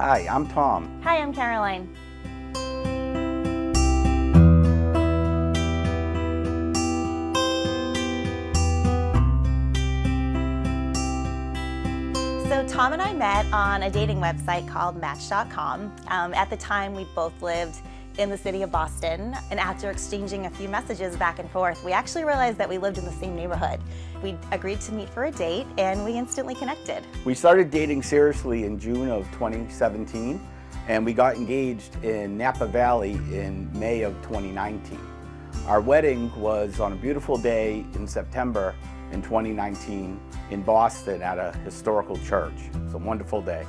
Hi, I'm Tom. Hi, I'm Caroline. So Tom and I met on a dating website called Match.com. At the time, we both lived in the city of Boston, and after exchanging a few messages back and forth, we actually realized that we lived in the same neighborhood. We agreed to meet for a date, and we instantly connected. We started dating seriously in June of 2017, and we got engaged in Napa Valley in May of 2019. Our wedding was on a beautiful day in September in 2019 in Boston at a historical church. It's a wonderful day.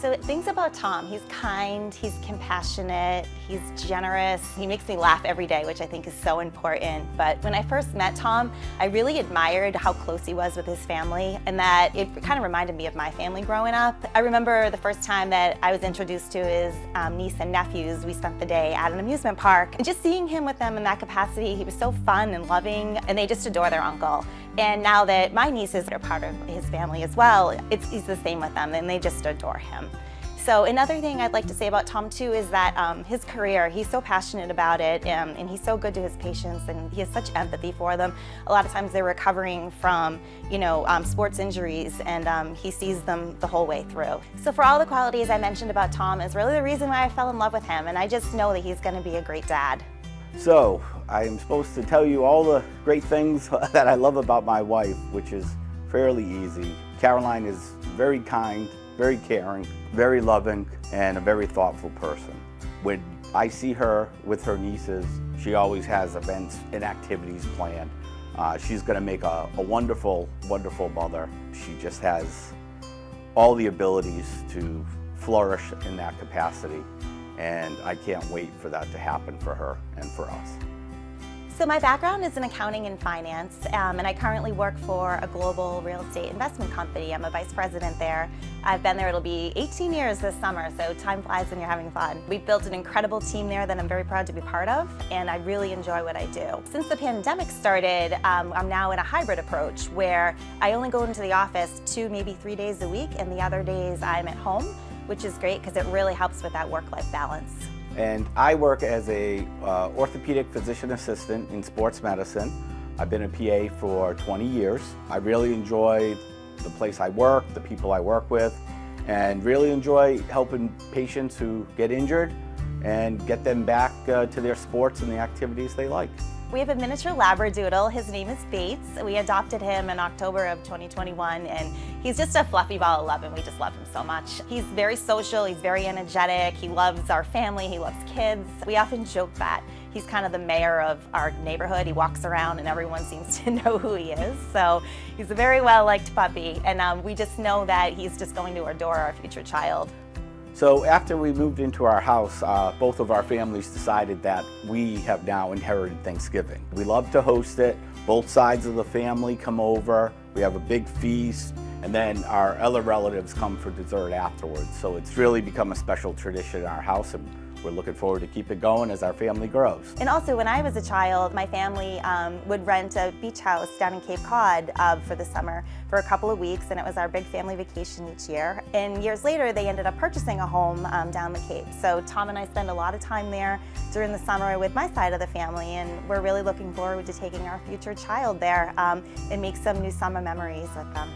So things about Tom, he's kind, he's compassionate, he's generous. He makes me laugh every day, which I think is so important. But when I first met Tom, I really admired how close he was with his family, and that it kind of reminded me of my family growing up. I remember the first time that I was introduced to his niece and nephews. We spent the day at an amusement park, and just seeing him with them in that capacity, he was so fun and loving, and they just adore their uncle. And now that my nieces are part of his family as well, he's the same with them, and they just adore him. So another thing I'd like to say about Tom too is that his career, he's so passionate about it, and he's so good to his patients, and he has such empathy for them. A lot of times they're recovering from, sports injuries, and he sees them the whole way through. So for all the qualities I mentioned about Tom is really the reason why I fell in love with him, and I just know that he's going to be a great dad. So, I am supposed to tell you all the great things that I love about my wife, which is fairly easy. Caroline is very kind, very caring, very loving, and a very thoughtful person. When I see her with her nieces, she always has events and activities planned. She's going to make a wonderful, wonderful mother. She just has all the abilities to flourish in that capacity, and I can't wait for that to happen for her and for us. So my background is in accounting and finance, and I currently work for a global real estate investment company. I'm a vice president there. I've been there, it'll be 18 years this summer, so time flies when you're having fun. We've built an incredible team there that I'm very proud to be part of, and I really enjoy what I do. Since the pandemic started, I'm now in a hybrid approach where I only go into the office 2, maybe 3 days a week, and the other days I'm at home, which is great because it really helps with that work-life balance. And I work as a orthopedic physician assistant in sports medicine. I've been a PA for 20 years. I really enjoy the place I work, the people I work with, and really enjoy helping patients who get injured and get them back to their sports and the activities they like. We have a miniature Labradoodle. His name is Bates. We adopted him in October of 2021, and he's just a fluffy ball of love, and we just love him so much. He's very social, he's very energetic, he loves our family, he loves kids. We often joke that he's kind of the mayor of our neighborhood. He walks around and everyone seems to know who he is. So he's a very well-liked puppy, and we just know that he's just going to adore our future child. So after we moved into our house, both of our families decided that we have now inherited Thanksgiving. We love to host it. Both sides of the family come over. We have a big feast, and then our other relatives come for dessert afterwards. So it's really become a special tradition in our house, and we're looking forward to keep it going as our family grows. And also, when I was a child, my family would rent a beach house down in Cape Cod for the summer for a couple of weeks, and it was our big family vacation each year. And years later, they ended up purchasing a home down the Cape. So Tom and I spend a lot of time there during the summer with my side of the family, and we're really looking forward to taking our future child there and make some new summer memories with them.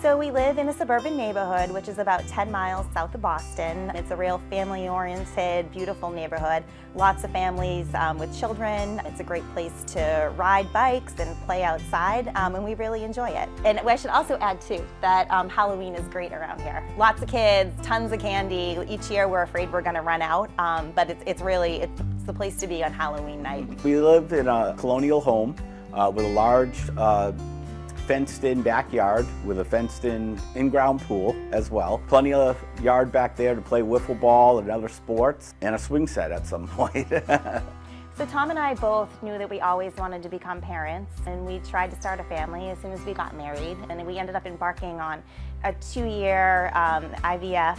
So we live in a suburban neighborhood, which is about 10 miles south of Boston. It's a real family-oriented, beautiful neighborhood. Lots of families with children. It's a great place to ride bikes and play outside, and we really enjoy it. And I should also add, too, that Halloween is great around here. Lots of kids, tons of candy. Each year we're afraid we're going to run out, but it's the place to be on Halloween night. We live in a colonial home with a large fenced-in backyard with a fenced-in in-ground pool as well. Plenty of yard back there to play wiffle ball and other sports, and a swing set at some point. So Tom and I both knew that we always wanted to become parents, and we tried to start a family as soon as we got married, and we ended up embarking on a 2-year IVF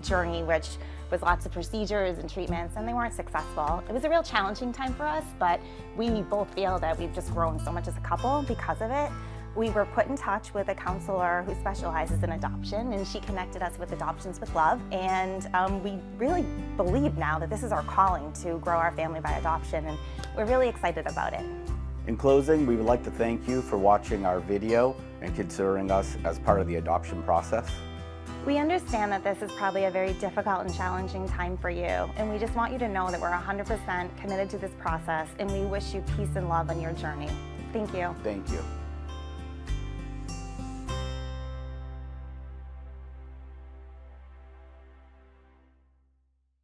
journey, which was lots of procedures and treatments, and they weren't successful. It was a real challenging time for us, but we both feel that we've just grown so much as a couple because of it. We were put in touch with a counselor who specializes in adoption, and she connected us with Adoptions with Love. And we really believe now that this is our calling to grow our family by adoption, and we're really excited about it. In closing, we would like to thank you for watching our video and considering us as part of the adoption process. We understand that this is probably a very difficult and challenging time for you, and we just want you to know that we're 100% committed to this process, and we wish you peace and love on your journey. Thank you. Thank you.